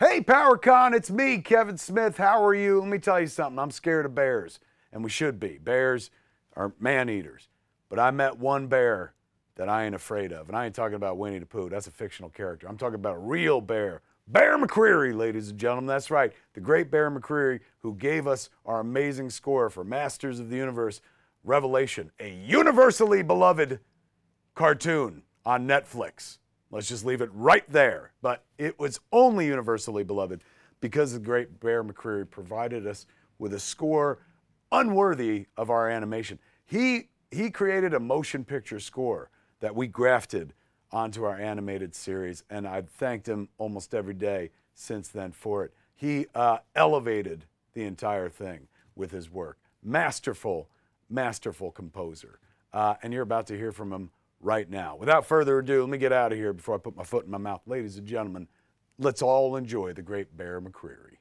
Hey, PowerCon, it's me, Kevin Smith. How are you? Let me tell you something. I'm scared of bears, and we should be. Bears are man eaters. But I met one bear that I ain't afraid of. And I ain't talking about Winnie the Pooh. That's a fictional character. I'm talking about a real bear. Bear McCreary, ladies and gentlemen. That's right. The great Bear McCreary, who gave us our amazing score for Masters of the Universe Revelation, a universally beloved cartoon on Netflix. Let's just leave it right there. But it was only universally beloved because the great Bear McCreary provided us with a score unworthy of our animation. He created a motion picture score that we grafted onto our animated series, and I've thanked him almost every day since then for it. He elevated the entire thing with his work. Masterful, masterful composer. And you're about to hear from him right now. Without further ado, let me get out of here before I put my foot in my mouth. Ladies and gentlemen, let's all enjoy the great Bear McCreary.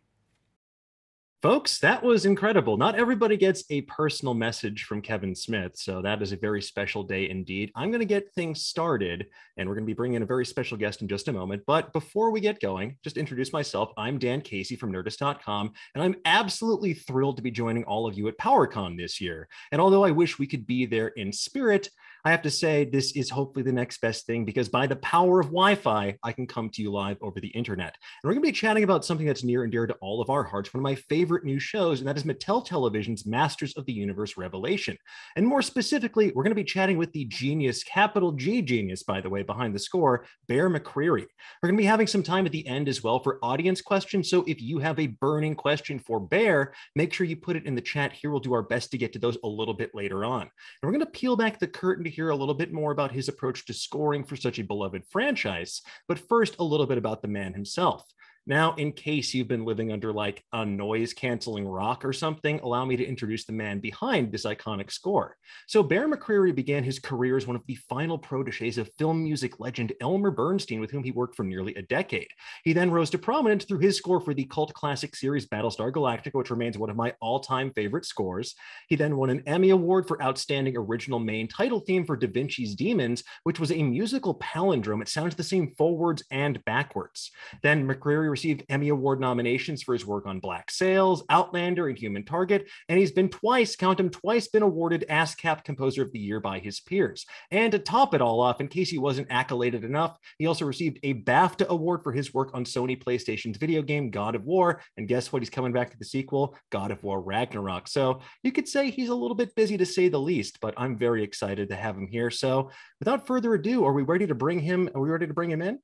Folks, that was incredible. Not everybody gets a personal message from Kevin Smith, so that is a very special day indeed. I'm going to get things started, and we're going to be bringing in a very special guest in just a moment. But before we get going, just introduce myself. I'm Dan Casey from Nerdist.com, and I'm absolutely thrilled to be joining all of you at PowerCon this year. And although I wish we could be there in spirit, I have to say this is hopefully the next best thing, because by the power of Wi-Fi, I can come to you live over the internet. And we're going to be chatting about something that's near and dear to all of our hearts, one of my favorite new shows, and that is Mattel Television's Masters of the Universe Revelation. And more specifically, we're going to be chatting with the genius, capital G genius, by the way, behind the score, Bear McCreary. We're going to be having some time at the end as well for audience questions, so if you have a burning question for Bear, make sure you put it in the chat here. We'll do our best to get to those a little bit later on. And we're going to peel back the curtain to hear a little bit more about his approach to scoring for such a beloved franchise. But first, a little bit about the man himself. Now, in case you've been living under like a noise canceling rock or something, allow me to introduce the man behind this iconic score. So Bear McCreary began his career as one of the final proteges of film music legend Elmer Bernstein, with whom he worked for nearly a decade. He then rose to prominence through his score for the cult classic series Battlestar Galactica, which remains one of my all-time favorite scores. He then won an Emmy Award for Outstanding Original Main Title Theme for Da Vinci's Demons, which was a musical palindrome. It sounds the same forwards and backwards. Then McCreary received Emmy Award nominations for his work on Black Sails, Outlander, and Human Target, and he's been twice, count him twice, been awarded ASCAP Composer of the Year by his peers. And to top it all off, in case he wasn't accoladed enough, he also received a BAFTA Award for his work on Sony PlayStation's video game God of War, and guess what? He's coming back to the sequel, God of War Ragnarok. So you could say he's a little bit busy, to say the least, but I'm very excited to have him here. So without further ado, are we ready to bring him in?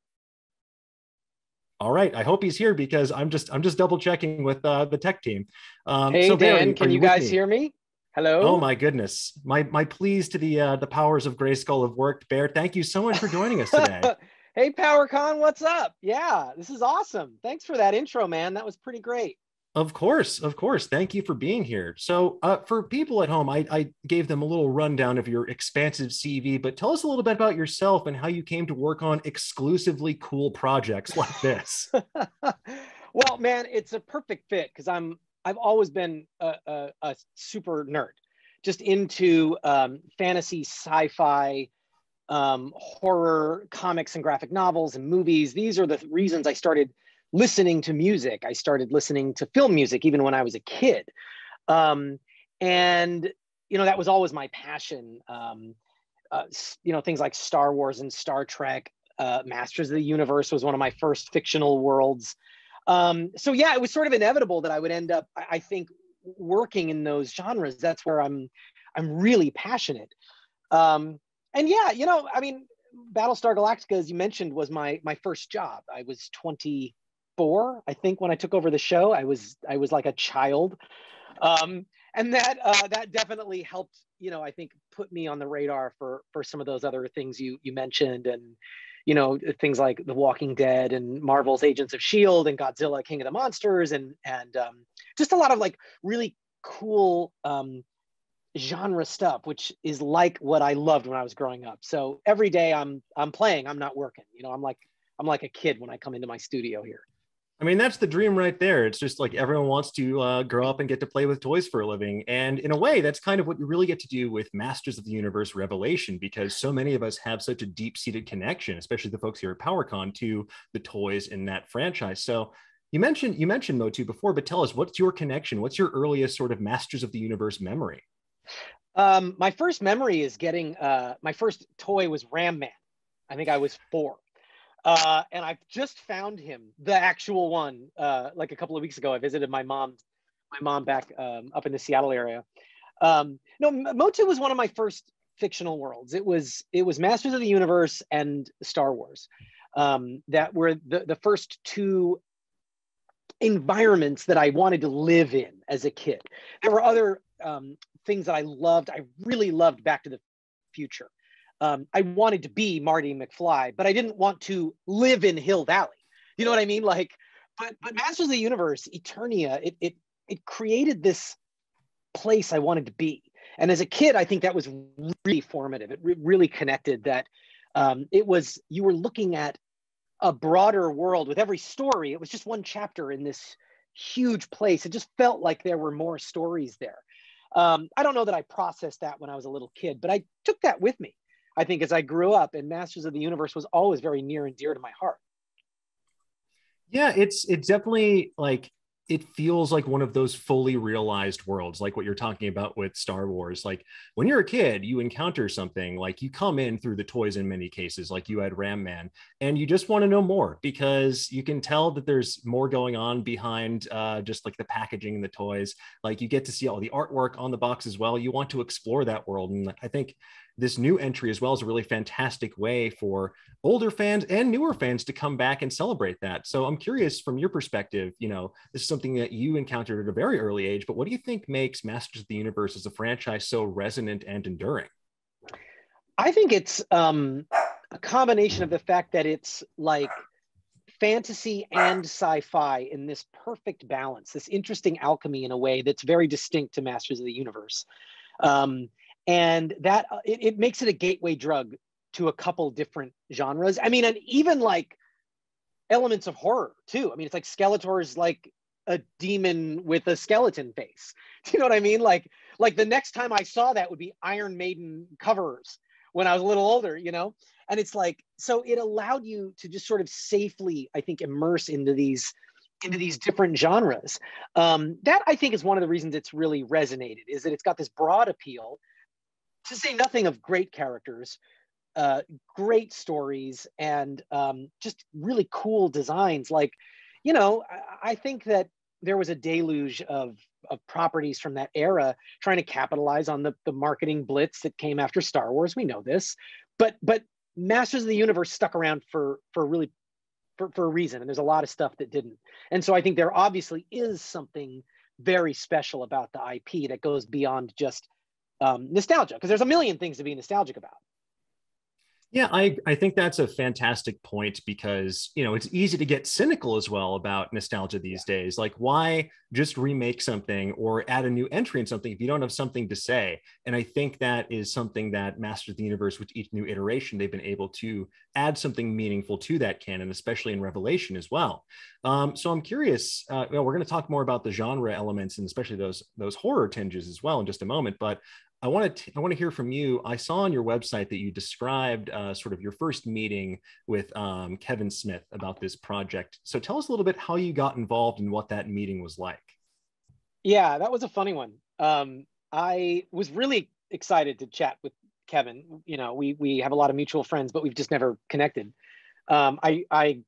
All right, I hope he's here, because I'm just double checking with the tech team. Hey, so Dan, Barry, can you guys hear me? Hello. Oh my goodness, my pleas to the powers of Grayskull have worked. Bear, thank you so much for joining us today. Hey, PowerCon, what's up? Yeah, this is awesome. Thanks for that intro, man. That was pretty great. Of course. Thank you for being here. So for people at home, I gave them a little rundown of your expansive CV, but tell us a little bit about yourself and how you came to work on exclusively cool projects like this. Well, man, it's a perfect fit, because I've always been a super nerd, just into fantasy, sci-fi, horror, comics and graphic novels and movies. These are the reasons I started listening to music. I started listening to film music even when I was a kid. And, that was always my passion. Things like Star Wars and Star Trek, Masters of the Universe was one of my first fictional worlds. So yeah, it was sort of inevitable that I would end up, I think, working in those genres. That's where I'm really passionate. And yeah, Battlestar Galactica, as you mentioned, was my first job. I was 24, I think, when I took over the show. I was like a child, and that definitely helped. I think put me on the radar for some of those other things you mentioned, and things like The Walking Dead and Marvel's Agents of Shield and Godzilla, King of the Monsters, and just a lot of like really cool genre stuff, which is like what I loved when I was growing up. So every day I'm playing, I'm not working. I'm like a kid when I come into my studio here. I mean, that's the dream right there. It's just like everyone wants to grow up and get to play with toys for a living. And in a way, that's kind of what you really get to do with Masters of the Universe Revelation, because so many of us have such a deep-seated connection, especially the folks here at PowerCon, to the toys in that franchise. So You mentioned Motu before, but tell us, what's your connection? What's your earliest sort of Masters of the Universe memory? My first memory is getting my first toy was Ram Man. I think I was 4. And I've just found him, the actual one, like a couple of weeks ago. I visited my mom back up in the Seattle area. No, Motu was one of my first fictional worlds. It was Masters of the Universe and Star Wars. That were the first 2 environments that I wanted to live in as a kid. There were other things that I loved. I really loved Back to the Future. I wanted to be Marty McFly, but I didn't want to live in Hill Valley. You know what I mean? Like, but Masters of the Universe, Eternia, it created this place I wanted to be. And as a kid, I think that was really formative. It really connected that you were looking at a broader world with every story. It was just one chapter in this huge place. It just felt like there were more stories there. I don't know that I processed that when I was a little kid, but I took that with me, I think, as I grew up, and Masters of the Universe was always very near and dear to my heart. Yeah, it's definitely like, it feels like one of those fully realized worlds, like what you're talking about with Star Wars. Like when you're a kid, you encounter something, like you come in through the toys in many cases, like you had Ram Man, and you just want to know more because you can tell that there's more going on behind just like the packaging and the toys. Like you get to see all the artwork on the box as well. You want to explore that world. And I think this new entry as well is a really fantastic way for older fans and newer fans to come back and celebrate that. So I'm curious, from your perspective, this is something that you encountered at a very early age, but what do you think makes Masters of the Universe as a franchise so resonant and enduring? I think it's a combination of the fact that it's like fantasy and sci-fi in this perfect balance, this interesting alchemy in a way that's very distinct to Masters of the Universe. And that it makes it a gateway drug to a couple different genres. I mean, and even like elements of horror too. I mean, it's like Skeletor's like a demon with a skeleton face. Do you know what I mean? Like the next time I saw that would be Iron Maiden covers when I was a little older, And it's like, so it allowed you to just sort of safely, I think, immerse into these different genres. That I think is one of the reasons it's really resonated, is that it's got this broad appeal, to say nothing of great characters, great stories, and just really cool designs. Like, I think that there was a deluge of properties from that era trying to capitalize on the marketing blitz that came after Star Wars. We know this, but Masters of the Universe stuck around for a reason, and there's a lot of stuff that didn't. And so I think there obviously is something very special about the IP that goes beyond just nostalgia, because there's a million things to be nostalgic about. Yeah, I think that's a fantastic point, because, it's easy to get cynical as well about nostalgia these days. Like, why just remake something or add a new entry in something if you don't have something to say? And I think that is something that Masters of the Universe, with each new iteration, they've been able to add something meaningful to that canon, especially in Revelation as well. So I'm curious, we're going to talk more about the genre elements and especially those horror tinges as well in just a moment. But I want to hear from you. I saw on your website that you described sort of your first meeting with Kevin Smith about this project. So tell us a little bit how you got involved and what that meeting was like. Yeah, that was a funny one. I was really excited to chat with Kevin. We have a lot of mutual friends, but we've just never connected. I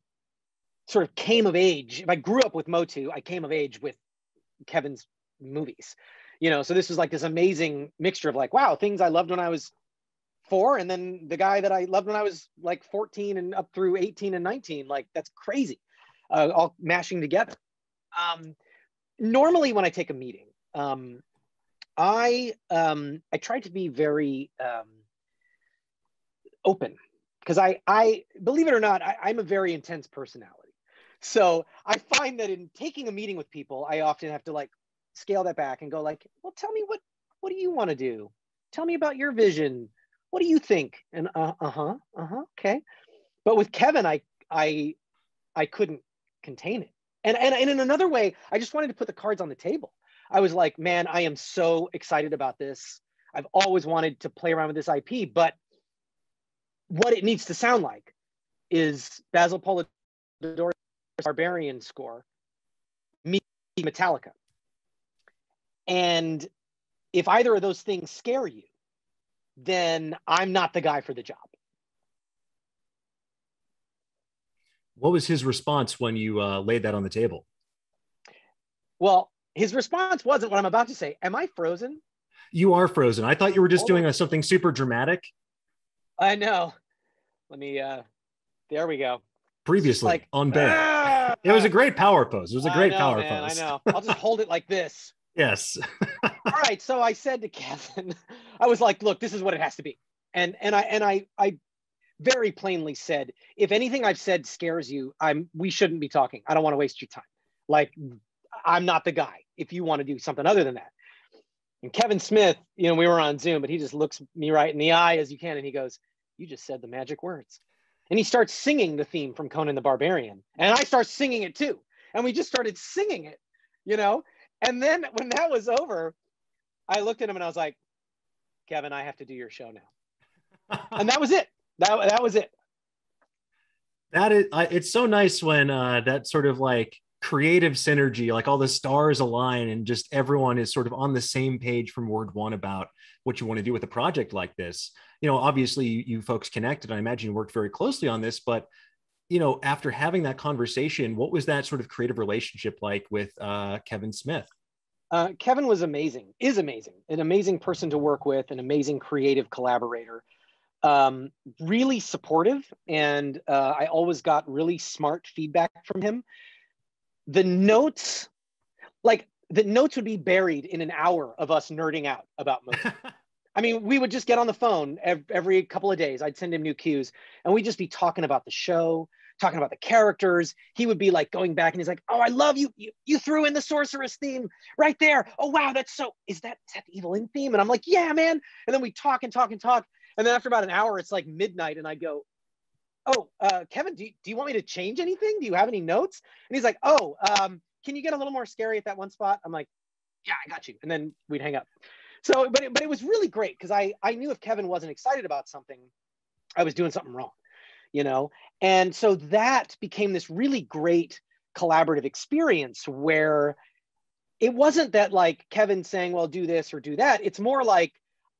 sort of came of age. If I grew up with Motu, I came of age with Kevin's movies. So this was like this amazing mixture of like, wow, things I loved when I was 4, and then the guy that I loved when I was like 14 and up through 18 and 19. Like, that's crazy, all mashing together. Normally when I take a meeting, I try to be very open, because I believe it or not, I'm a very intense personality. So I find that in taking a meeting with people, I often have to like scale that back and go like, well, tell me what do you want to do? Tell me about your vision. What do you think? And okay. But with Kevin, I couldn't contain it. And in another way, I just wanted to put the cards on the table. I was like, man, I am so excited about this. I've always wanted to play around with this IP, but what it needs to sound like is Basil Polidori's Barbarian score meet Metallica. And if either of those things scare you, then I'm not the guy for the job. What was his response when you laid that on the table? Well, his response wasn't what I'm about to say. Am I frozen? You are frozen. I thought you were just Hold doing something super dramatic. I know. Let me, there we go. Previously like, on Bear. It was a great power pose. It was a great power pose. I know. I'll just hold it like this. Yes. All right. So I said to Kevin, I was like, look, this is what it has to be. And I very plainly said, if anything I've said scares you, we shouldn't be talking. I don't want to waste your time. Like, I'm not the guy if you want to do something other than that. And Kevin Smith, you know, we were on Zoom, but he just looks me right in the eye as you can. And he goes, you just said the magic words. And he starts singing the theme from Conan the Barbarian. And I start singing it too. And we just started singing it, you know? And then when that was over, I looked at him and I was like, Kevin, I have to do your show now. And that was it. That was it. That is, it's so nice when that sort of like creative synergy, like all the stars align and just everyone is sort of on the same page from word one about what you want to do with a project like this. You know, obviously you folks connected. I imagine you worked very closely on this, but you know, after having that conversation, what was that sort of creative relationship like with Kevin Smith? Kevin was amazing, is amazing, an amazing person to work with, an amazing creative collaborator, really supportive. And I always got really smart feedback from him. The notes would be buried in an hour of us nerding out about movies. I mean, we would just get on the phone every couple of days. I'd send him new cues and we'd just be talking about the show, talking about the characters. He would be like going back and he's like, oh, I love you. You threw in the sorceress theme right there. Oh, wow. Is that the Evil In theme? And I'm like, yeah, man. And then we talk and talk and talk. And then after about an hour, it's like midnight. And I go, oh, Kevin, do you want me to change anything? Do you have any notes? And he's like, oh, can you get a little more scary at that one spot? I'm like, yeah, I got you. And then we'd hang up. So, but it was really great because I knew if Kevin wasn't excited about something, I was doing something wrong, you know? And so that became this really great collaborative experience where it wasn't that like Kevin saying, well, do this or do that. It's more like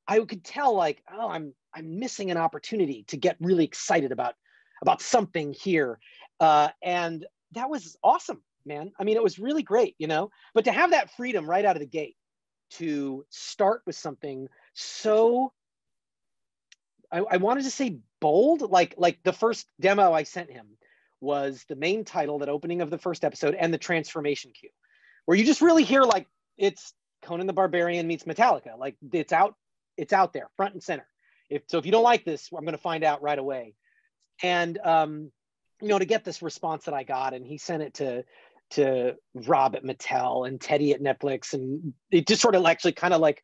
I could tell like, oh, I'm missing an opportunity to get really excited about something here. And that was awesome, man. I mean, it was really great, you know? But to have that freedom right out of the gate, to start with something so, I wanted to say bold, like the first demo I sent him was the main title, that opening of the first episode, and the transformation cue, where you just really hear like it's Conan the Barbarian meets Metallica. Like it's out there, front and center. If you don't like this, I'm going to find out right away. And you know, to get this response that I got, and he sent it to Rob at Mattel and Teddy at Netflix. And it just sort of actually kind of like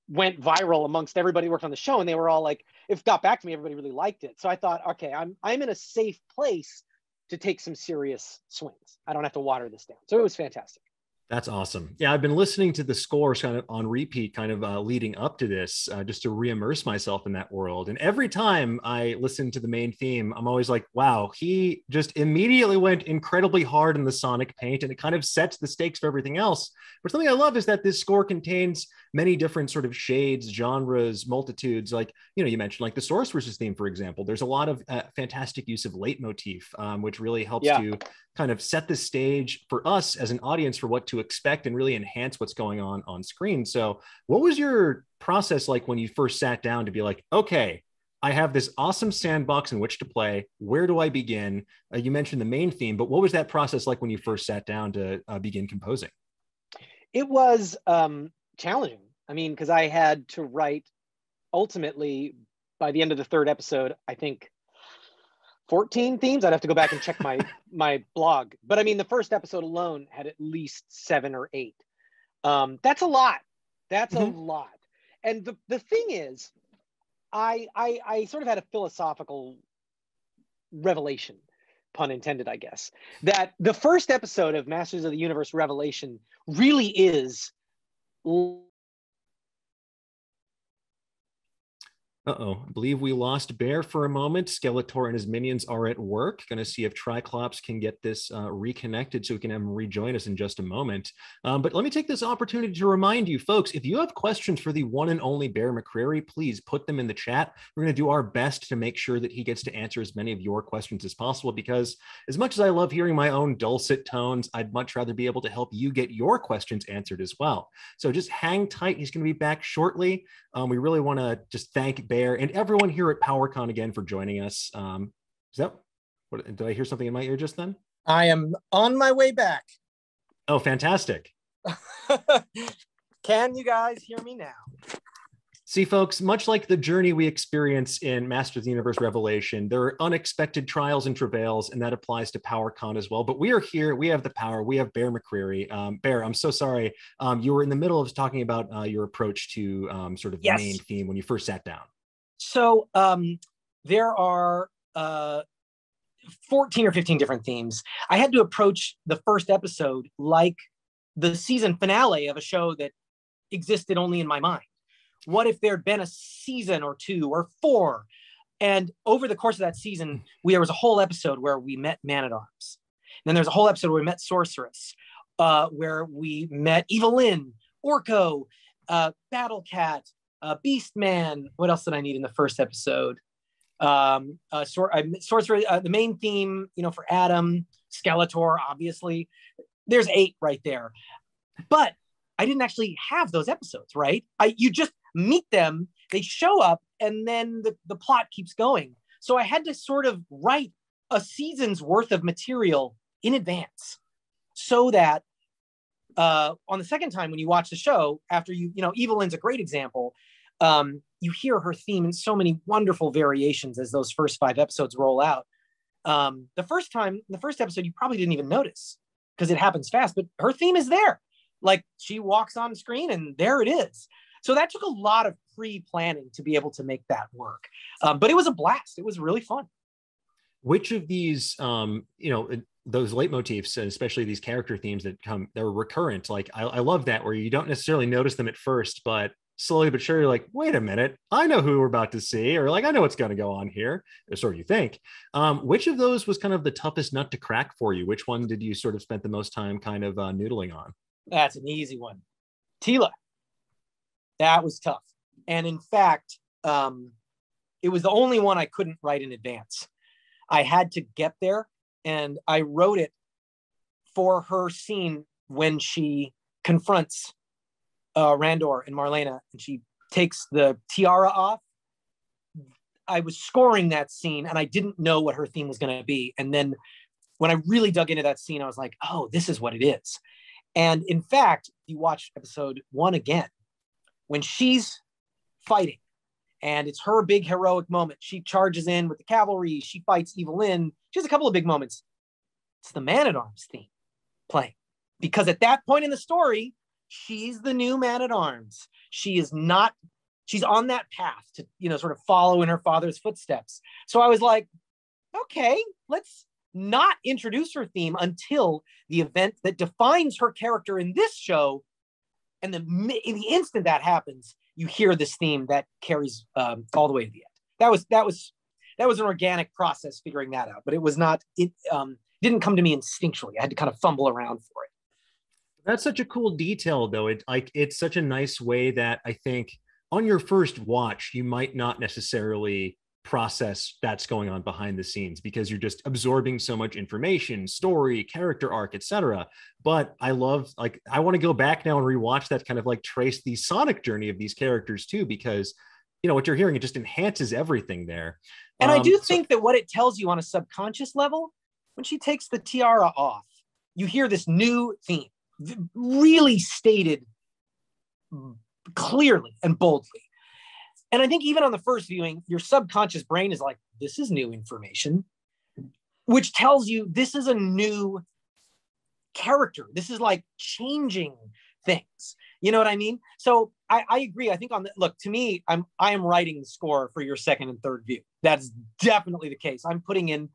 went viral amongst everybody who worked on the show. And they were all like, if it got back to me, everybody really liked it. So I thought, okay, I'm in a safe place to take some serious swings. I don't have to water this down. So it was fantastic. That's awesome. Yeah, I've been listening to the scores kind of on repeat, kind of leading up to this, just to re-immerse myself in that world. And every time I listen to the main theme, I'm always like, wow, he just immediately went incredibly hard in the sonic paint, and it kind of sets the stakes for everything else. But something I love is that this score contains many different sort of shades, genres, multitudes. Like, you know, you mentioned like the Sorcerer's theme, for example. There's a lot of fantastic use of leitmotif, which really helps to kind of set the stage for us as an audience for what to expect and really enhance what's going on screen. So what was your process like when you first sat down to be like, okay, I have this awesome sandbox in which to play. Where do I begin? You mentioned the main theme, but what was that process like when you first sat down to begin composing? It was challenging. I mean, because I had to write, ultimately, by the end of the third episode, I think 14 themes. I'd have to go back and check my blog. But I mean, the first episode alone had at least 7 or 8. That's a lot. That's a lot. And the thing is, I sort of had a philosophical revelation, pun intended, I guess, that the first episode of Masters of the Universe Revelation really is Uh-oh, I believe we lost Bear for a moment. Skeletor and his minions are at work. Going to see if Triclops can get this reconnected so we can have him rejoin us in just a moment. But let me take this opportunity to remind you, folks, if you have questions for the one and only Bear McCreary, please put them in the chat. We're going to do our best to make sure that he gets to answer as many of your questions as possible, because as much as I love hearing my own dulcet tones, I'd much rather be able to help you get your questions answered as well. So just hang tight. He's going to be back shortly. We really want to just thank Bear and everyone here at PowerCon again for joining us. Did I hear something in my ear just then? I am on my way back. Oh, fantastic. Can you guys hear me now? See, folks, much like the journey we experience in Masters of the Universe Revelation, there are unexpected trials and travails, and that applies to PowerCon as well. But we are here. We have the power. We have Bear McCreary. Bear, I'm so sorry. You were in the middle of talking about your approach to sort of the main theme when you first sat down. So there are 14 or 15 different themes. I had to approach the first episode like the season finale of a show that existed only in my mind. What if there'd been a season or 2 or 4? And over the course of that season, there was a whole episode where we met Man-at-Arms. Then there's a whole episode where we met Sorceress, where we met Evelyn, Orko, Battle Cat, Beast Man. What else did I need in the first episode? Sorcerer, the main theme, for Adam, Skeletor, obviously. There's 8 right there. But I didn't actually have those episodes, right? You just meet them, they show up, and then the plot keeps going. So I had to sort of write a season's worth of material in advance so that on the second time when you watch the show, after Evelyn's a great example, you hear her theme in so many wonderful variations as those first 5 episodes roll out. The first episode, you probably didn't even notice because it happens fast, but her theme is there. Like, she walks on screen and there it is. So that took a lot of pre-planning to be able to make that work. But it was a blast. It was really fun. Which of these, those leitmotifs, and especially these character themes they're recurrent. Like, I love that, where you don't necessarily notice them at first, but slowly but surely, like, wait a minute, I know who we're about to see, or like, I know what's going to go on here, or so you think. Which of those was kind of the toughest nut to crack for you? Which one did you sort of spend the most time kind of noodling on? That's an easy one. Tila. That was tough. And in fact, it was the only one I couldn't write in advance. I had to get there, and I wrote it for her scene when she confronts Randor and Marlena, and she takes the tiara off. I was scoring that scene, and I didn't know what her theme was going to be. And then when I really dug into that scene, I was like, oh, this is what it is. And in fact, you watch episode 1 again, when she's fighting and it's her big heroic moment. She charges in with the cavalry. She fights Evelyn. She has a couple of big moments. It's the Man-at-Arms theme playing, because at that point in the story, she's the new Man-at-Arms. She's on that path to, sort of follow in her father's footsteps. So I was like, okay, let's not introduce her theme until the event that defines her character in this show. And in the instant that happens, you hear this theme that carries all the way to the end. That was an organic process figuring that out, but it was not. It didn't come to me instinctually. I had to kind of fumble around for it. That's such a cool detail, though. It's such a nice way that I think on your first watch, you might not necessarily process that's going on behind the scenes because you're just absorbing so much information, story, character arc, etc. But I want to go back now and rewatch that, kind of like trace the sonic journey of these characters too, because what you're hearing, it just enhances everything there. And I do think that what it tells you on a subconscious level, when she takes the tiara off, you hear this new theme really stated clearly and boldly. And I think even on the first viewing, your subconscious brain is like, this is new information, which tells you this is a new character. This is like changing things. You know what I mean? So I agree. I think to me, I am writing the score for your second and third view. That's definitely the case. I'm putting in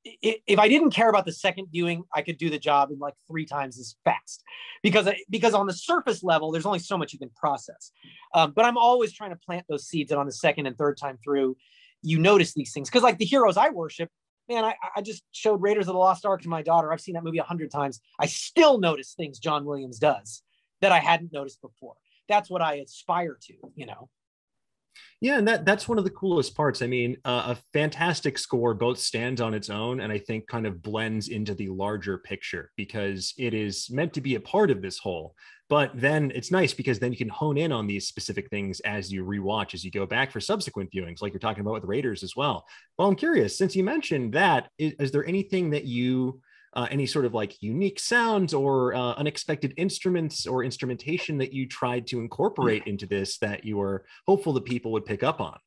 if I didn't care about the second viewing, I could do the job in like 3 times as fast, because on the surface level, there's only so much you can process. But I'm always trying to plant those seeds that on the second and third time through, you notice these things. Because like the heroes I worship, man, I just showed Raiders of the Lost Ark to my daughter. I've seen that movie 100 times. I still notice things John Williams does that I hadn't noticed before. That's what I aspire to, you know. Yeah, and that's one of the coolest parts. I mean, a fantastic score both stands on its own and I think kind of blends into the larger picture because it is meant to be a part of this whole. But then it's nice because then you can hone in on these specific things as you rewatch, as you go back for subsequent viewings, like you're talking about with Raiders as well. Well, I'm curious, since you mentioned that, is there anything that you any sort of like unique sounds or unexpected instruments or instrumentation that you tried to incorporate into this that you were hopeful that people would pick up on?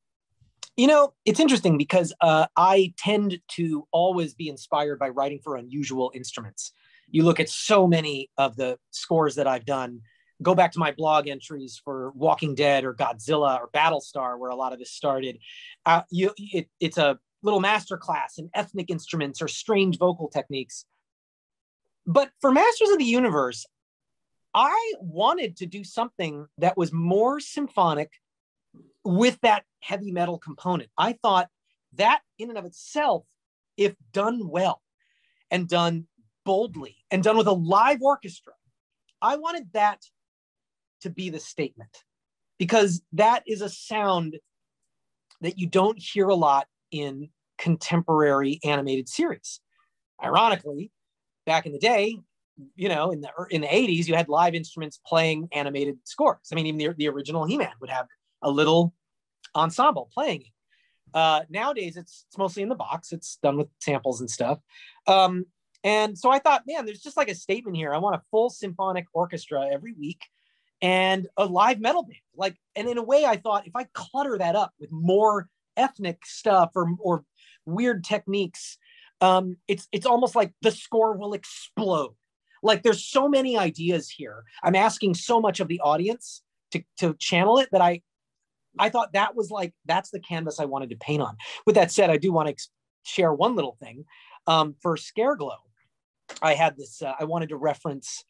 You know, it's interesting because I tend to always be inspired by writing for unusual instruments. You look at so many of the scores that I've done, go back to my blog entries for Walking Dead or Godzilla or Battlestar, where a lot of this started. It's a little masterclass in ethnic instruments or strange vocal techniques. But for Masters of the Universe, I wanted to do something that was more symphonic with that heavy metal component. I thought that in and of itself, if done well and done boldly and done with a live orchestra, I wanted that to be the statement, because that is a sound that you don't hear a lot in contemporary animated series. Ironically, back in the day, you know, in the 80s, you had live instruments playing animated scores. I mean, even the original He-Man would have a little ensemble playing it. Nowadays, it's mostly in the box. It's done with samples and stuff. And so I thought, man, there's just like a statement here. I want a full symphonic orchestra every week and a live metal band. Like, and in a way, I thought if I clutter that up with more ethnic stuff or weird techniques, it's almost like the score will explode. Like there's so many ideas here. I'm asking so much of the audience to channel it that I thought that was like, that's the canvas I wanted to paint on. With that said, I do want to share one little thing. For Scareglow, I had this, I wanted to reference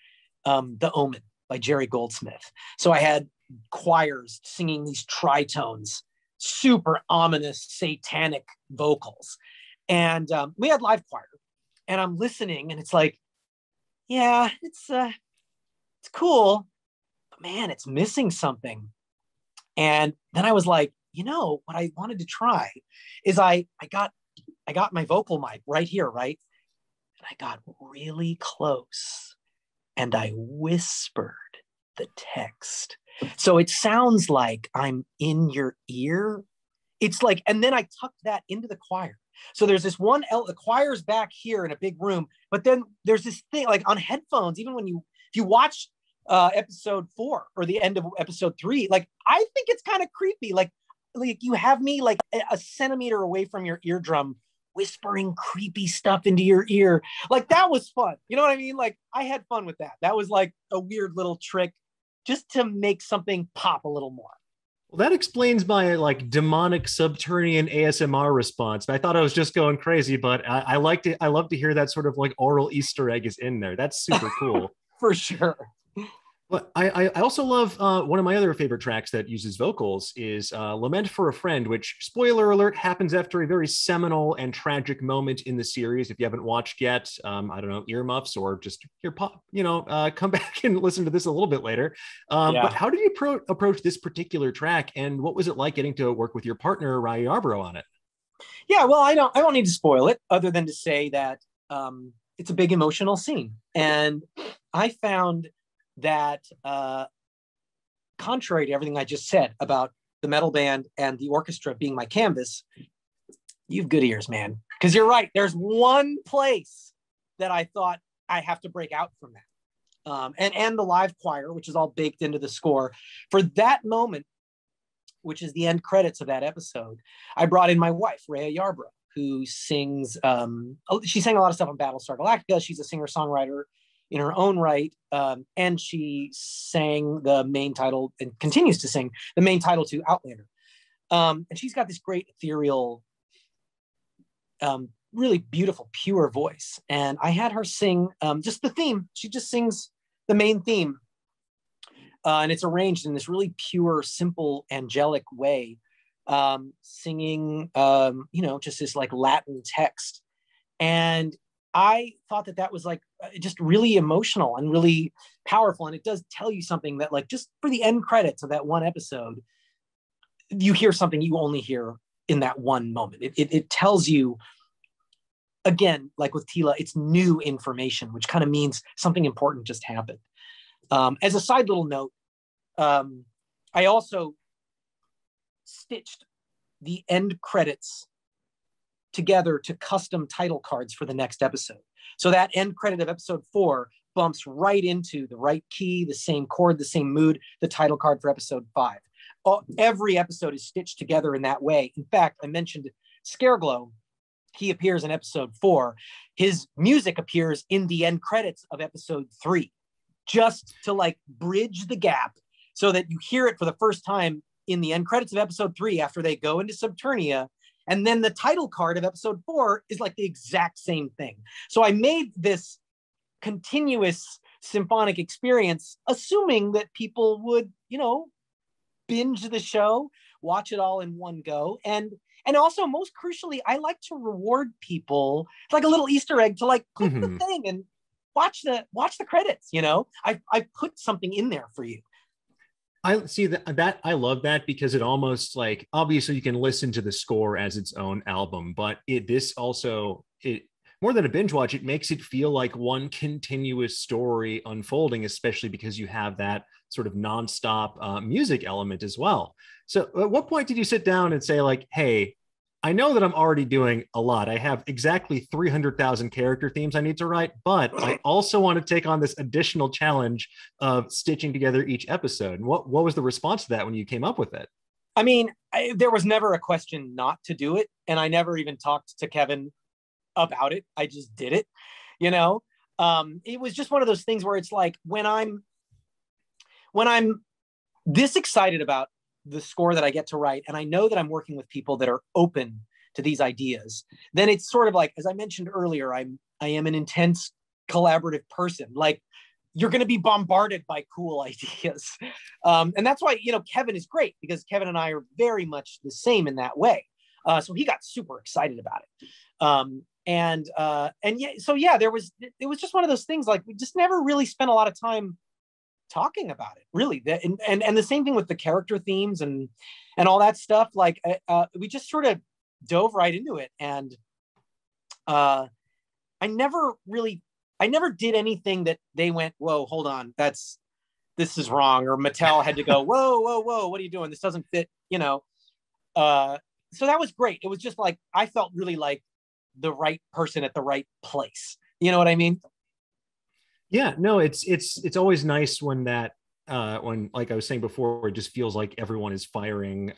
The Omen by Jerry Goldsmith. So I had choirs singing these tritones, super ominous, satanic vocals. And we had live choir, and I'm listening, and it's like, yeah, it's cool, but man, it's missing something. And then I was like, you know, what I wanted to try is I got my vocal mic right here, right? And I got really close, and I whispered the text. So it sounds like I'm in your ear. It's like, and then I tucked that into the choir. So there's this one, the choir's back here in a big room, but then there's this thing like on headphones, even when if you watch episode 4 or the end of episode 3, like, I think it's kind of creepy. Like you have me like a centimeter away from your eardrum, whispering creepy stuff into your ear. Like that was fun. You know what I mean? Like I had fun with that. That was like a weird little trick just to make something pop a little more. Well, that explains my like demonic subterranean ASMR response. I thought I was just going crazy, but I love to hear that sort of like oral Easter egg is in there. That's super cool. For sure. But I also love one of my other favorite tracks that uses vocals is Lament for a Friend, which, spoiler alert, happens after a very seminal and tragic moment in the series. If you haven't watched yet, I don't know, earmuffs or just come back and listen to this a little bit later. But how did you approach this particular track, and what was it like getting to work with your partner, Raya Yarbrough, on it? Yeah, well, I don't need to spoil it other than to say that it's a big emotional scene. And I found that contrary to everything I just said about the metal band and the orchestra being my canvas, you've good ears, man. Because you're right. There's one place that I thought I have to break out from that. And the live choir, which is all baked into the score. For that moment, which is the end credits of that episode, I brought in my wife, Raya Yarbrough, who sings, she sang a lot of stuff on Battlestar Galactica. She's a singer-songwriter in her own right, and she sang the main title and continues to sing the main title to Outlander. And she's got this great ethereal really beautiful, pure voice. And I had her sing just the theme. She just sings the main theme. And it's arranged in this really pure, simple, angelic way, singing, just this like Latin text. And I thought that was like just really emotional and really powerful. And it does tell you something that, like, just for the end credits of that one episode, you hear something you only hear in that one moment. It tells you, again, like with Tila, it's new information, which kind of means something important just happened. As a side little note, I also stitched the end credits together to custom title cards for the next episode. So that end credit of episode 4 bumps right into the right key, the same chord, the same mood, the title card for episode 5. Every episode is stitched together in that way. In fact, I mentioned Scareglow. He appears in episode 4. His music appears in the end credits of episode 3, just to like bridge the gap so that you hear it for the first time in the end credits of episode 3 after they go into Subternia. And then the title card of episode 4 is like the exact same thing. So I made this continuous symphonic experience, assuming that people would, binge the show, watch it all in one go. And also, most crucially, I like to reward people. It's like a little Easter egg to like click the thing and watch the credits. I put something in there for you. I see that I love that, because it almost, like, obviously you can listen to the score as its own album, but this also more than a binge watch, it makes it feel like one continuous story unfolding, especially because you have that sort of nonstop music element as well. So at what point did you sit down and say, like, hey, I know that I'm already doing a lot. I have exactly 300,000 character themes I need to write, but I also want to take on this additional challenge of stitching together each episode. And what was the response to that when you came up with it? I mean, there was never a question not to do it. And I never even talked to Kevin about it. I just did it, it was just one of those things where it's like, when I'm this excited about the score that I get to write, and I know that I'm working with people that are open to these ideas, then it's sort of like, as I mentioned earlier, I am an intense collaborative person. Like, you're going to be bombarded by cool ideas. And that's why, Kevin is great, because Kevin and I are very much the same in that way. So he got super excited about it. It was just one of those things, like, we just never really spent a lot of time talking about it, really. And the same thing with the character themes and all that stuff. Like, we just sort of dove right into it. And I never did anything that they went, whoa, hold on, this is wrong. Or Mattel had to go, whoa, what are you doing? This doesn't fit, so that was great. It was just like, I felt really like the right person at the right place. You know what I mean? Yeah, no, it's always nice when that when, like I was saying before, it just feels like everyone is firing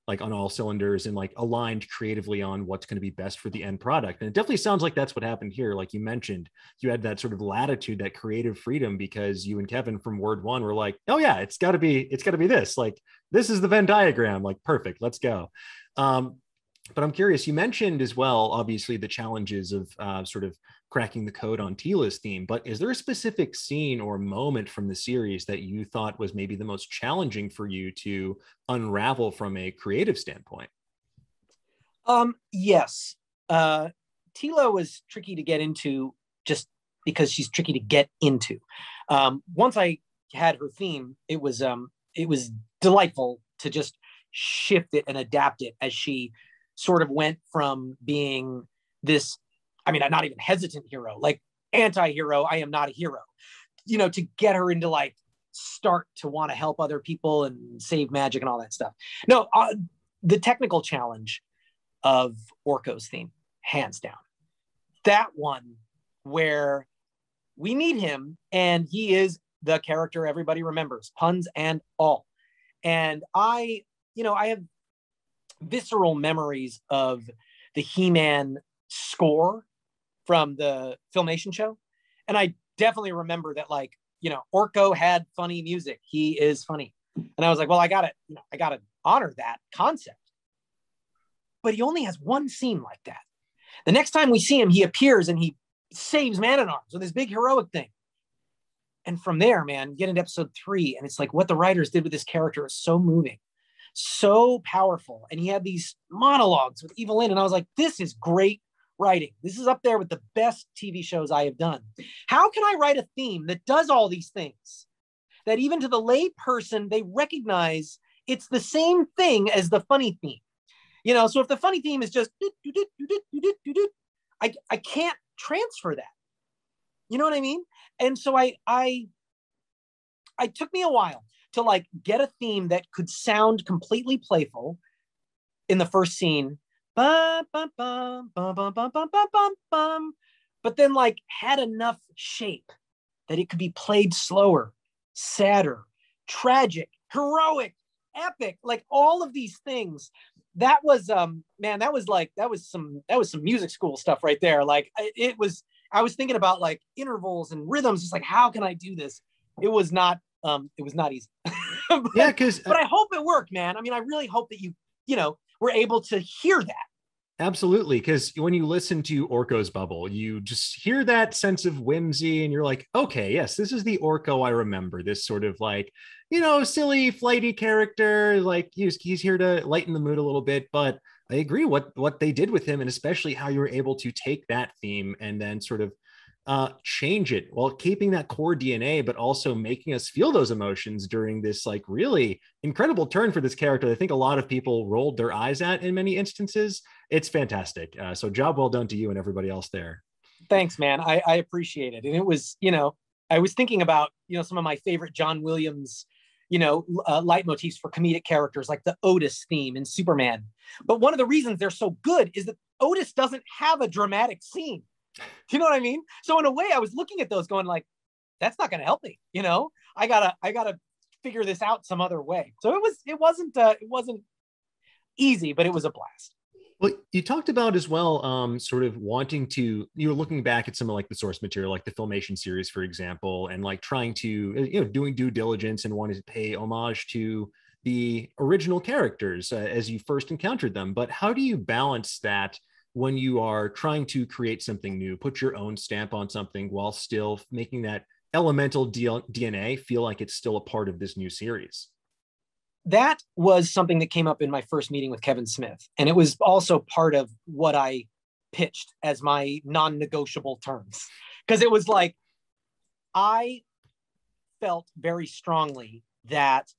like on all cylinders and like aligned creatively on what's going to be best for the end product. And it definitely sounds like that's what happened here. Like you mentioned, you had that sort of latitude, that creative freedom, because you and Kevin from word one were like, oh yeah, it's got to be this. Like, this is the Venn diagram. Like, perfect, let's go. But I'm curious, you mentioned as well, obviously, the challenges of sort of cracking the code on Tila's theme, but is there a specific scene or moment from the series that you thought was maybe the most challenging for you to unravel from a creative standpoint? Yes. Tila was tricky to get into, just because she's tricky to get into. Once I had her theme, it was delightful to just shift it and adapt it as she sort of went from being this, I mean, I'm not even hesitant hero, like anti-hero, I am not a hero, to get her into like start to want to help other people and save magic and all that stuff. No, the technical challenge of Orko's theme, hands down. That one where we meet him and he is the character everybody remembers, puns and all. And I have visceral memories of the He-Man score from the Filmation show. And I definitely remember that, like, Orko had funny music. He is funny. And I was like, well, I gotta honor that concept. But he only has one scene like that. The next time we see him, he appears and he saves Man-at-Arms with this big heroic thing. And from there, man, get into episode 3, and it's like what the writers did with this character is so moving, so powerful. And he had these monologues with Evelyn, and I was like, this is great writing. This is up there with the best TV shows I have done. How can I write a theme that does all these things, that even to the lay person, they recognize it's the same thing as the funny theme? You know, so if the funny theme is just, I can't transfer that. You know what I mean? And so I took me a while to like get a theme that could sound completely playful in the first scene, bum, bum, bum, bum, bum, bum, bum, bum, bum, bum, but then like had enough shape that it could be played slower, sadder, tragic, heroic, epic, like all of these things. That was man, that was some music school stuff right there. Like I was thinking about like intervals and rhythms, just like how can I do this? It was not easy. Yeah, because but I hope it worked, man. I mean, I really hope that you were able to hear that. Absolutely, because when you listen to Orko's Bubble, you just hear that sense of whimsy, and you're like, okay, yes, this is the Orko I remember. This sort of like, silly, flighty character. Like he's here to lighten the mood a little bit. But I agree what they did with him, and especially how you were able to take that theme and then sort of change it while keeping that core DNA, but also making us feel those emotions during this like really incredible turn for this character. I think a lot of people rolled their eyes at in many instances. It's fantastic. So job well done to you and everybody else there. Thanks, man. I appreciate it. And it was, I was thinking about, some of my favorite John Williams, leitmotifs for comedic characters like the Otis theme in Superman. But one of the reasons they're so good is that Otis doesn't have a dramatic scene. Do you know what I mean? So in a way, I was looking at those going like, that's not going to help me. I gotta figure this out some other way. So it wasn't easy, but it was a blast. Well, you talked about as well, sort of wanting to, you were looking back at some of like the source material, like the Filmation series, for example, and like trying to, doing due diligence and wanting to pay homage to the original characters as you first encountered them. But how do you balance that when you are trying to create something new, put your own stamp on something while still making that elemental DNA feel like it's still a part of this new series? That was something that came up in my first meeting with Kevin Smith. And it was also part of what I pitched as my non-negotiable terms. Because it was like, I felt very strongly that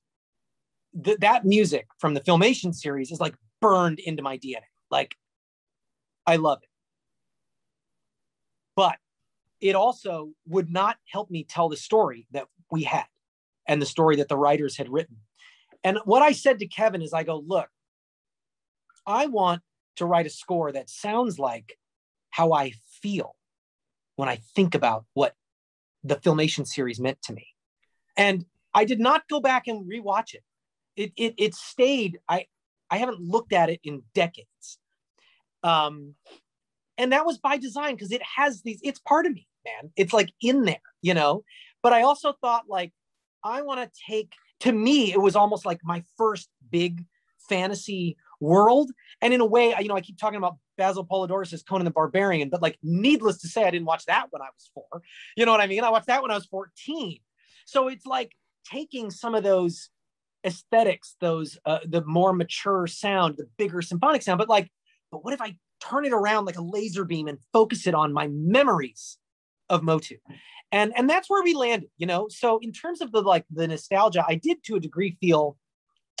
that music from the Filmation series is like burned into my DNA. Like, I love it. But it also would not help me tell the story that we had and the story that the writers had written. And what I said to Kevin is I go, look, I want to write a score that sounds like how I feel when I think about what the Filmation series meant to me. And I did not go back and rewatch it. It stayed. I haven't looked at it in decades. And that was by design because it has it's part of me, man. It's like in there, But I also thought like, I want to take, to me, it was almost like my first big fantasy world. And in a way, I keep talking about Basil Polidorus' Conan the Barbarian, but like, needless to say, I didn't watch that when I was 4. You know what I mean? I watched that when I was 14. So it's like taking some of those aesthetics, those, the more mature sound, the bigger symphonic sound, but what if I turn it around like a laser beam and focus it on my memories of Motu? And that's where we landed, So in terms of the nostalgia, I did to a degree feel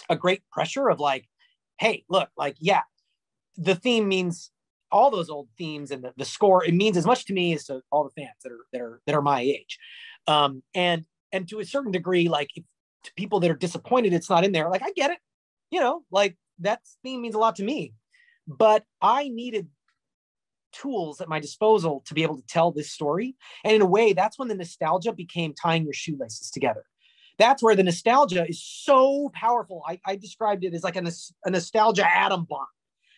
a great pressure of like, hey, look, the theme means all those old themes and the score, it means as much to me as to all the fans that are my age. And to a certain degree, like if, to people that are disappointed it's not in there, like I get it, that theme means a lot to me. But I needed tools at my disposal to be able to tell this story. And in a way, that's when the nostalgia became tying your shoelaces together. That's where the nostalgia is so powerful. I described it as like a nostalgia atom bomb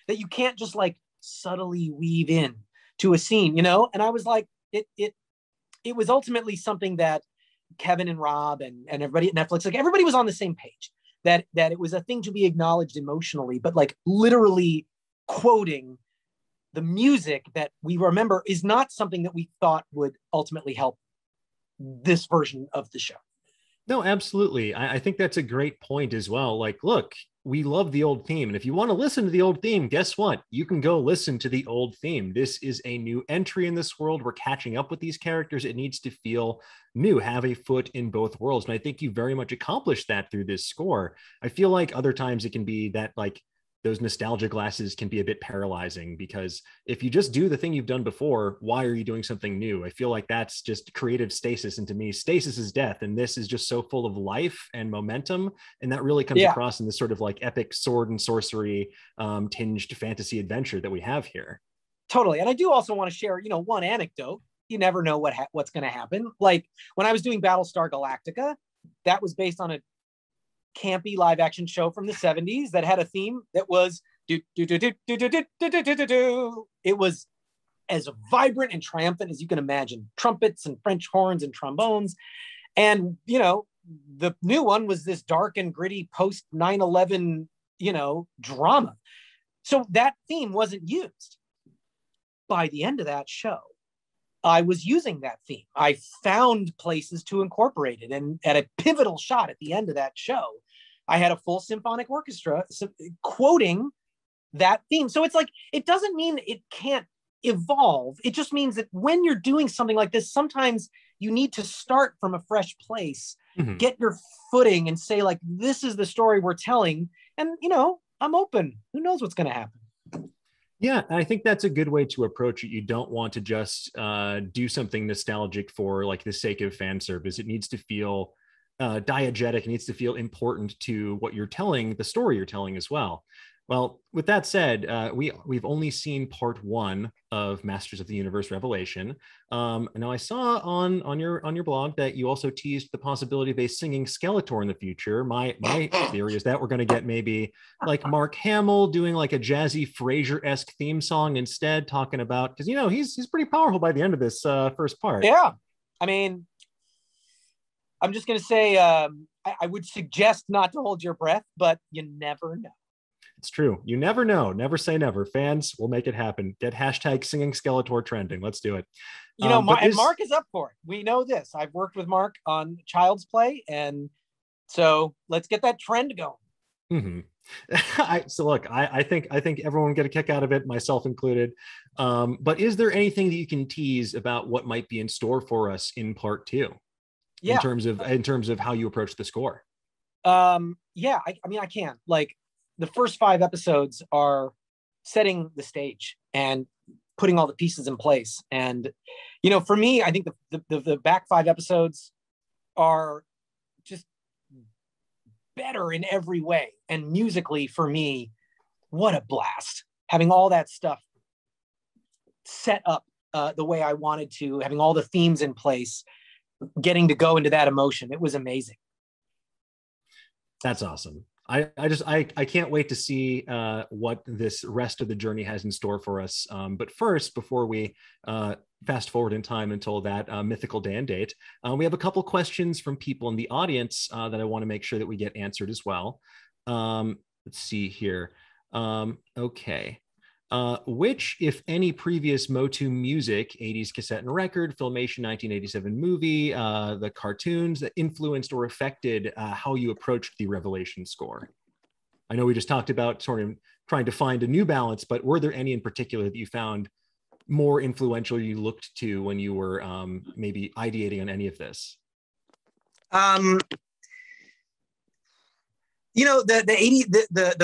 that you can't just like subtly weave in to a scene, And I was like, it was ultimately something that Kevin and Rob and everybody at Netflix, like everybody was on the same page, that it was a thing to be acknowledged emotionally, but like literally quoting the music that we remember is not something that we thought would ultimately help this version of the show. No, absolutely. I think that's a great point as well. Like, look, we love the old theme. And if you want to listen to the old theme, guess what? You can go listen to the old theme. This is a new entry in this world. We're catching up with these characters. It needs to feel new, have a foot in both worlds. And I think you very much accomplished that through this score. I feel like other times it can be that, like, those nostalgia glasses can be a bit paralyzing, because if you just do the thing you've done before, why are you doing something new? I feel like that's just creative stasis. And to me, stasis is death. And this is just so full of life and momentum. And that really comes across in this sort of like epic sword and sorcery tinged fantasy adventure that we have here. Totally. And I do also want to share, one anecdote. You never know what's going to happen. Like when I was doing Battlestar Galactica, that was based on a campy live action show from the 70s that had a theme that was do do do do do do do do do do do. It was as vibrant and triumphant as you can imagine. Trumpets and French horns and trombones. And the new one was this dark and gritty post 9/11 drama. So that theme wasn't used. By the end of that show, I was using that theme. I found places to incorporate it. And at a pivotal shot at the end of that show, I had a full symphonic orchestra quoting that theme. So it's like, it doesn't mean it can't evolve. It just means that when you're doing something like this, sometimes you need to start from a fresh place, get your footing and say, like, this is the story we're telling. And, I'm open. Who knows what's going to happen? Yeah, I think that's a good way to approach it. You don't want to just do something nostalgic for like the sake of fan service. It needs to feel diegetic. It needs to feel important to what you're telling, the story you're telling as well. Well, with that said, we've only seen part one of Masters of the Universe Revelation. Now I saw on your blog that you also teased the possibility of a singing Skeletor in the future. My theory is that we're going to get maybe like Mark Hamill doing like a jazzy Frasier-esque theme song instead, talking about, because he's pretty powerful by the end of this first part. Yeah, I mean, I'm just going to say I would suggest not to hold your breath, but you never know. It's true. You never know. Never say never. Fans, will make it happen. Get hashtag singing Skeletor trending. Let's do it. Mark is up for it. We know this. I've worked with Mark on Child's Play, and so let's get that trend going. So look, I think everyone will get a kick out of it, myself included. But is there anything that you can tease about what might be in store for us in part two? Yeah. In terms of how you approach the score? I can. Like, the first 5 episodes are setting the stage and putting all the pieces in place. And, for me, I think the back 5 episodes are just better in every way. And musically, for me, what a blast. Having all that stuff set up the way I wanted to, having all the themes in place, getting to go into that emotion. It was amazing. That's awesome. I can't wait to see what this rest of the journey has in store for us. But first, before we fast forward in time until that mythical Dan date, we have a couple questions from people in the audience that I want to make sure that we get answered as well. Let's see here. Okay. Which, if any, previous Motu music, 80s cassette and record, Filmation 1987 movie, the cartoons that influenced or affected how you approached the Revelation score? I know we just talked about sort of trying to find a new balance, but were there any in particular that you found more influential you looked to when you were maybe ideating on any of this? The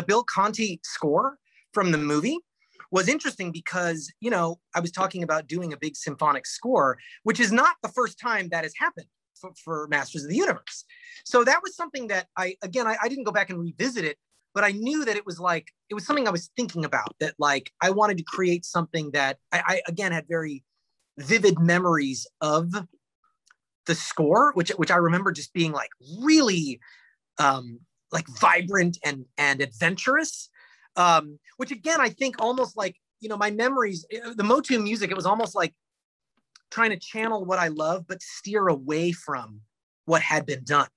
Bill Conti score from the movie was interesting because, I was talking about doing a big symphonic score, which is not the first time that has happened for Masters of the Universe. So that was something that I didn't go back and revisit it, but I knew that it was something I was thinking about, that like, I wanted to create something that I again, had very vivid memories of the score, which I remember just being like really like vibrant and adventurous. Which again, I think almost like, my memories, the Motu music, it was almost like trying to channel what I love, but steer away from what had been done,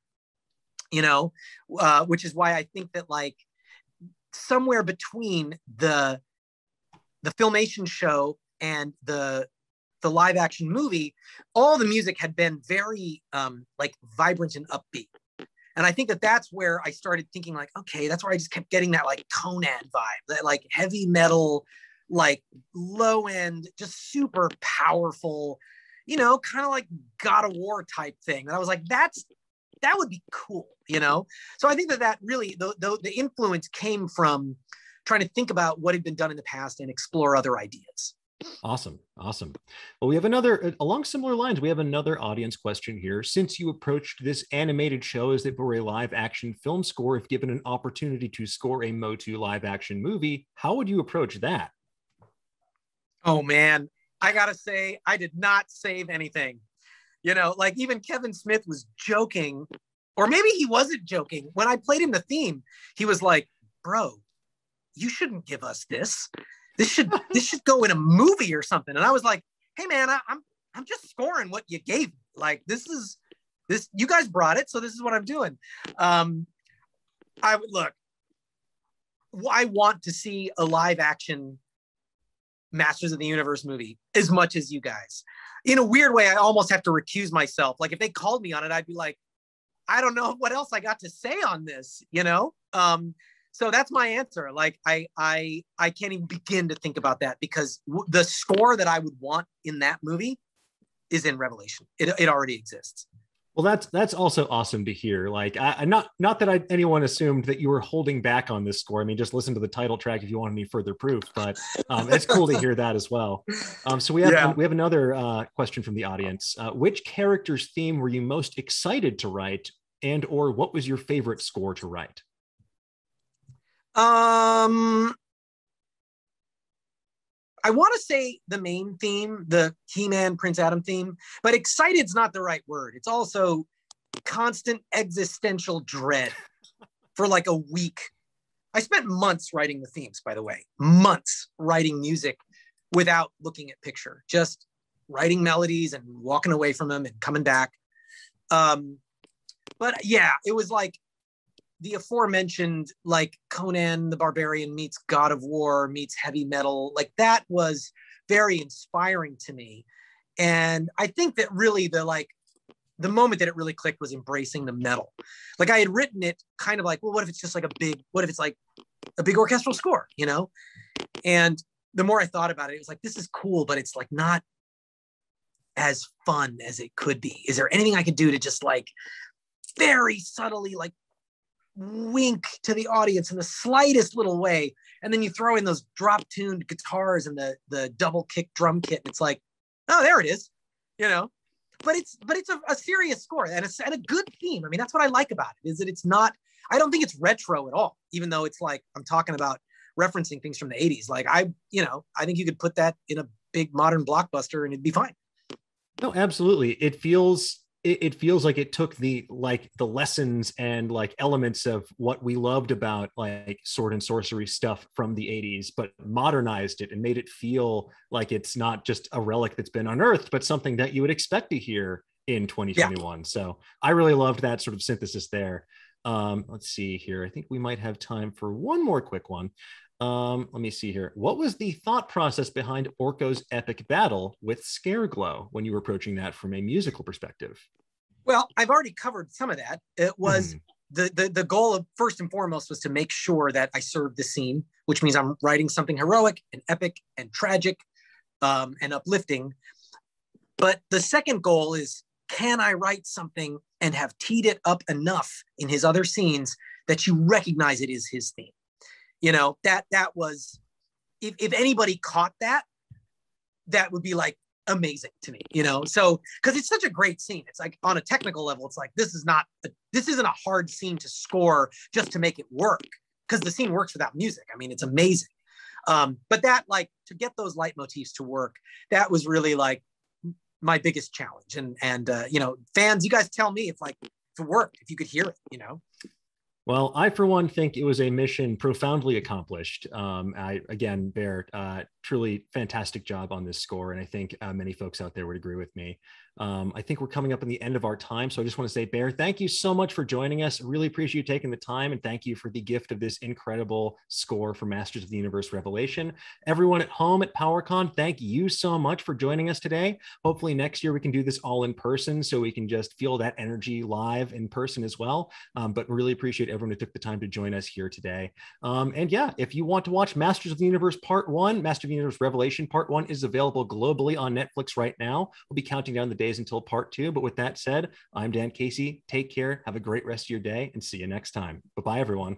which is why I think that like somewhere between the the Filmation show and the live action movie, all the music had been very like vibrant and upbeat. And I think that that's where I started thinking like, okay, that's where I just kept getting that like Conan vibe, that like heavy metal, like low end, just super powerful, you know, kind of like God of War type thing. And I was like, that would be cool, you know? So I think that really, the influence came from trying to think about what had been done in the past and explore other ideas. Awesome. Well, we have another, along similar lines, we have another audience question here. Since you approached this animated show as if it were a live action film score, if given an opportunity to score a Motu live action movie, how would you approach that? Oh man, I gotta say, I did not save anything. You know, like even Kevin Smith was joking, or maybe he wasn't joking. When I played him the theme, he was like, bro, you shouldn't give us this. This should go in a movie or something. And I was like, hey man, I'm just scoring what you gave me. Like this, you guys brought it, so this is what I'm doing. I want to see a live action Masters of the Universe movie as much as you guys. In a weird way, I almost have to recuse myself. Like if they called me on it, I'd be like, I don't know what else I got to say on this, you know? So that's my answer. Like I can't even begin to think about that because the score that I would want in that movie is in Revelation. It already exists. Well, that's also awesome to hear. Like, not that anyone assumed that you were holding back on this score. I mean, just listen to the title track if you want any further proof. But it's cool to hear that as well. So we have another question from the audience. Which character's theme were you most excited to write, and/or what was your favorite score to write? I want to say the main theme, the He-Man Prince Adam theme, but excited's not the right word. It's also constant existential dread for like a week. I spent months writing the themes, by the way, months writing music without looking at picture, just writing melodies and walking away from them and coming back. But yeah, it was like the aforementioned, like Conan the Barbarian meets God of War meets heavy metal, like that was very inspiring to me. And I think that really the moment that it really clicked was embracing the metal. Like I had written it kind of like, well, what if it's just like what if it's like a big orchestral score, you know? And the more I thought about it, it was like, this is cool, but it's like not as fun as it could be. Is there anything I could do to just like very subtly like wink to the audience in the slightest little way, and then you throw in those drop tuned guitars and the double kick drum kit, and it's like, oh, there it is, you know. But it's a serious score and a good theme. I mean, that's what I like about it, is that it's not, I don't think it's retro at all, even though it's like I'm talking about referencing things from the 80s. Like I think you could put that in a big modern blockbuster and it'd be fine. No, absolutely. It feels like it took the lessons and like elements of what we loved about like sword and sorcery stuff from the 80s, but modernized it and made it feel like it's not just a relic that's been unearthed, but something that you would expect to hear in 2021. Yeah. So I really loved that sort of synthesis there. Let's see here. I think we might have time for one more quick one. Let me see here. What was the thought process behind Orko's epic battle with Scareglow when you were approaching that from a musical perspective? Well, I've already covered some of that. It was the goal of first and foremost was to make sure that I served the scene, which means I'm writing something heroic and epic and tragic and uplifting. But the second goal is, can I write something and have teed it up enough in his other scenes that you recognize it is his theme? You know, that was, if anybody caught that, that would be like amazing to me, you know? So, cause it's such a great scene. It's like on a technical level, it's like, this isn't a hard scene to score just to make it work. Cause the scene works without music. I mean, it's amazing. But that, like, to get those leitmotifs to work, that was really like my biggest challenge. And you know, fans, you guys tell me if it worked, if you could hear it, you know? Well, I, for one, think it was a mission profoundly accomplished. Again, Bear, truly fantastic job on this score. And I think many folks out there would agree with me. I think we're coming up in the end of our time. So I just want to say, Bear, thank you so much for joining us. Really appreciate you taking the time, and thank you for the gift of this incredible score for Masters of the Universe Revelation. Everyone at home at PowerCon, thank you so much for joining us today. Hopefully next year we can do this all in person so we can just feel that energy live in person as well. But really appreciate everyone who took the time to join us here today. And yeah, if you want to watch Masters of the Universe Part 1, Masters of the Universe Revelation Part 1 is available globally on Netflix right now. We'll be counting down the days until Part 2. But with that said, I'm Dan Casey. Take care. Have a great rest of your day and see you next time. Bye-bye, everyone.